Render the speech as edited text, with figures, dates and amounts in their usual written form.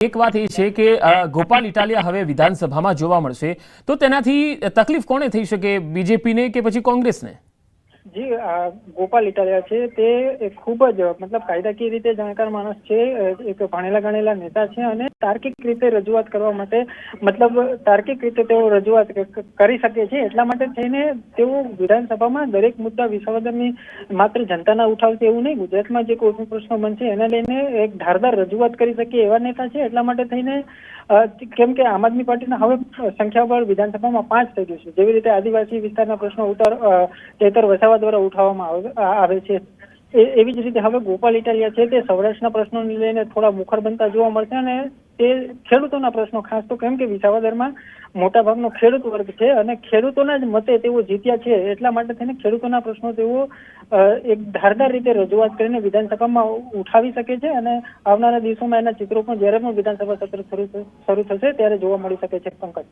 એક વાત એ છે કે ગોપાલ ઇટાલિયા હવે વિધાનસભામાં જોવા મળશે તો તેનાથી તકલીફ કોને થઈ શકે, બીજેપીને કે પછી કોંગ્રેસને? જી, ગોપાલ ઇટાલિયા છે તે ખૂબ જ મતલબ કાયદાકીય રીતે જાણકાર માણસ છે, એક ભણેલા ગણેલા નેતા છે અને તાર્કિક રીતે રજૂઆત કરવા માટે મતલબ તાર્કિક રીતે તેઓ રજૂઆત કરી શકે છે. એટલા માટે થઈને તેઓ વિધાનસભામાં દરેક મુદ્દા વિસાવદરની માત્ર જનતાના ઉઠાવશે એવું નહીં, ગુજરાતમાં જે કોઈ પણ પ્રશ્નો બનશે એને લઈને એક ધારદાર રજૂઆત કરી શકે એવા નેતા છે. એટલા માટે થઈને કેમ કે આમ આદમી પાર્ટીના હવે સંખ્યાબળ વિધાનસભામાં 5 થઈ ગયું છે. જેવી રીતે આદિવાસી વિસ્તારના પ્રશ્નો ચેતર વસાવા દ્વારા ઉઠાવવામાં આવે છે, એવી જ રીતે હવે ગોપાલ ઇટાલિયા છે તે સૌરાષ્ટ્રના પ્રશ્નોને લઈને થોડા મુખર બનતા જોવા મળશે અને તે ખેડૂતોના પ્રશ્નો, ખાસ તો કેમ કે વિસાવદરમાં મોટા ભાગનો ખેડૂત વર્ગ છે અને ખેડૂતોના જ મતે તેઓ જીત્યા છે. એટલા માટે થઈને ખેડૂતોના પ્રશ્નો તેઓ એક ધારદાર રીતે રજૂઆત કરીને વિધાનસભામાં ઉઠાવી શકે છે અને આવનારા દિવસોમાં એના ચિત્રો પણ જ્યારે પણ વિધાનસભા સત્ર શરૂ થશે ત્યારે જોવા મળી શકે છે. પંકજ.